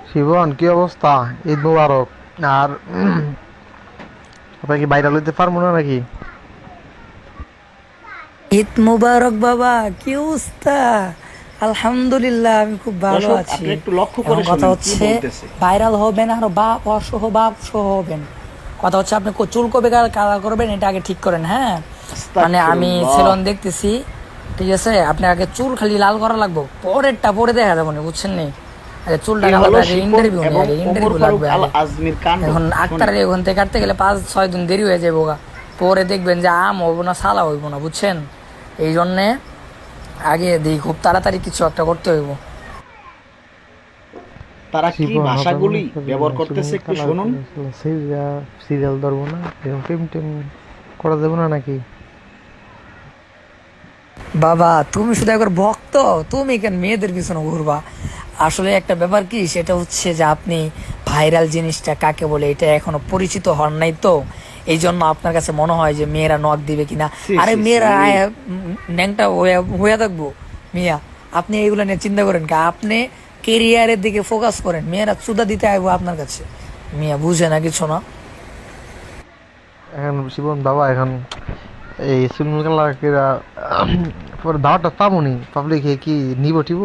শিবন, কি অবস্থা? ঈদ মুবারক। আর আপনার কি বাইরে লইতে পারবো না নাকি? ঈদ মুবারক বাবা, কি অবস্থা? আলহামদুলিল্লাহ, আমি খুব ভালো দর্শক, আছি। আপনি একটু লক্ষ্য এখন করে কথা শোনেন কি হচ্ছে, বলতেছে। ভাইরাল হবেন আর বাপ সহ হবেন। কথা হচ্ছে, আপনি চুল কবে কালার করবেন এটা আগে ঠিক করেন, হ্যাঁ? মানে আমি আস্তাগফিরুল্লাহ। সেলুন দেখতেছি, ঠিক আছে? আপনি আগে চুল খালি লাল করা লাগবে, পরেরটা পরে দেখা যাবে না, বুঝছেন নি? আগে চুলটা এ কালার হলো আগে শিপন ইন্টারভিউ নেই, এবং আগে ওমর ইন্টারভিউ ফারুক লাগবে আল আগে। আজমির কাণ্ড। এখন শোনেন, আক্তারের ওখান থেকে কাটতে গেলে 5-6 দিন দেরি হয়ে যাবো গা। পরে দেখবেন যে আম হইব না, সালা হইব না, বুঝছেন? এই জন্যে আগে দিই, খুব তাড়াতাড়ি কিছু একটা করতে হইব। তারা কি শিবন, আপনার মনে ভাষাগুলি হচ্ছে ব্যবহার শিবন করতেছে একটু কালার শুনুন। করে সিরিয়াল ধরবো না, এরকম টেম টেম করা যাবে না নাকি? বাবা, তুমি শুধু একবার ভক্ত, তুমি কেন মেয়েদের পিছনে ঘুরবা? আসলে একটা ব্যাপার কি, সেটা হচ্ছে যে আপনি ভাইরাল জিনিসটা কাকে বলে এটা এখনো পরিচিত হন নাই তো। এই জন্য আপনার কাছে মনে হয় যে মেয়েরা নক দিবে কিনা। সি আরে সি সি। মেয়েরা ন্যাংটা হইয়া থাকবো মিয়া। আপনি এইগুলো নিয়ে চিন্তা করেন কি? আপনি কেরিয়ারের দিকে ফোকাস করেন, মেয়েরা চুদা দিতে আইবো আপনার কাছে। মিয়া বুঝে না কিছু না। এখন শিবন বাবা, এখন এই সুলমুল কালার কেরা পরে দাওয়াতটা পাবনি, পাবলিক কি নিব টিব?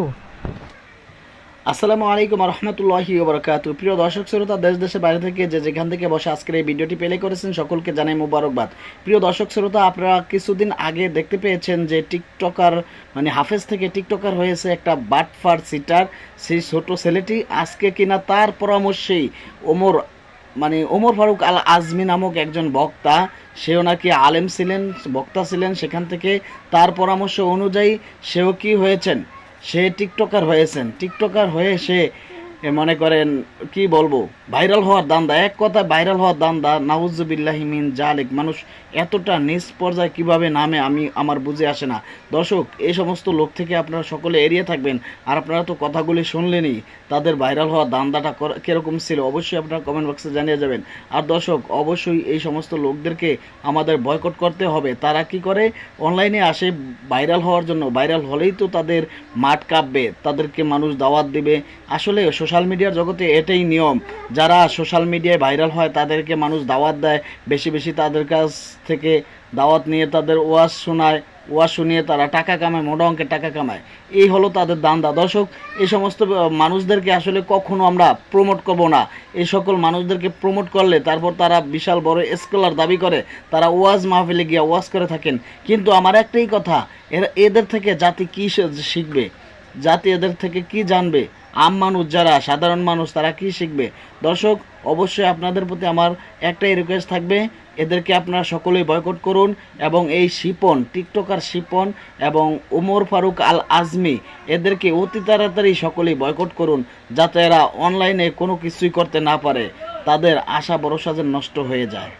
আসসালামু আলাইকুম রহমতুল্লাহি ওবরাকাতু। প্রিয় দর্শক শ্রোতা, দেশ দেশের বাইরে থেকে যে যেখান থেকে বসে আজকের এই ভিডিওটি প্লে করেছেন সকলকে জানাই মোবারকবাদ। প্রিয় দর্শক শ্রোতা, আপনারা কিছুদিন আগে দেখতে পেয়েছেন যে টিকটকার মানে হাফেজ থেকে টিকটকার হয়েছে একটা বাটফার সিটার। সেই ছোট ছেলেটি আজকে কিনা তার পরামর্শেই ওমর ওমর ফারুক আল আজমি নামক একজন বক্তা, সেও নাকি আলেম ছিলেন, বক্তা ছিলেন, সেখান থেকে তার পরামর্শ অনুযায়ী সেও কি হয়েছেন, সে টিকটকার হয়েছেন। টিকটকার হয়ে সে মনে করেন কি বলবো, ভাইরাল হওয়ার দান্দা, এক কথা ভাইরাল হওয়ার দান্দা। নাউজুবিল্লাহি মিন জালিক। মানুষ এতটা নিচ পর্যায়ে কিভাবে নামে আমার বুঝে আসে না। দর্শক, এই সমস্ত লোক থেকে আপনারা সকলে এড়িয়ে থাকবেন। আর আপনারা তো কথাগুলি শুনলেনই, তাদের ভাইরাল হওয়ার দান্দাটা কিরকম ছিল, অবশ্যই আপনারা কমেন্ট বক্সে জানিয়ে যাবেন। আর দর্শক, অবশ্যই এই সমস্ত লোকদেরকে আমাদের বয়কট করতে হবে। তারা কি করে, অনলাইনে আসে ভাইরাল হওয়ার জন্য, ভাইরাল হলেই তো তাদের মাঠ কাঁপবে, তাদেরকে মানুষ দাওয়াত দিবে। আসলে সোশ্যাল মিডিয়ার জগতে এটাই নিয়ম। যারা সোশ্যাল মিডিয়ায় ভাইরাল হয় তাদেরকে মানুষ দাওয়াত দেয়, বেশি বেশি তাদের কাছ থেকে দাওয়াত নিয়ে তাদের ওয়াজ শোনায়, ওয়াজ শুনিয়ে তারা টাকা কামায়, মোটা অঙ্কের টাকা কামায়। এই হলো তাদের দান্দা। দর্শক, এই সমস্ত মানুষদেরকে আসলে কখনো আমরা প্রমোট করব না। এই সকল মানুষদেরকে প্রমোট করলে তারপর তারা বিশাল বড় স্কলার দাবি করে, তারা ওয়াজ মাহফিলে গিয়ে ওয়াজ করে থাকেন। কিন্তু আমার একটাই কথা, এদের থেকে জাতি কী শিখবে, জাতি এদের থেকে কি জানবে? মানুষ, যারা সাধারণ মানুষ, তারা কি শিখবে? দর্শক, অবশ্যই আপনাদের প্রতি আমার একটাই রিকোয়েস্ট থাকবে, এদেরকে আপনারা সকলেই বয়কট করুন। এবং এই শিপন, টিকটকার শিপন এবং ওমর ফারুক আল আজমি, এদেরকে অতি তাড়াতাড়ি সকলেই বয়কট করুন, যাতে এরা অনলাইনে কোনো কিছুই করতে না পারে, তাদের আশা ভরসা যেন নষ্ট হয়ে যায়।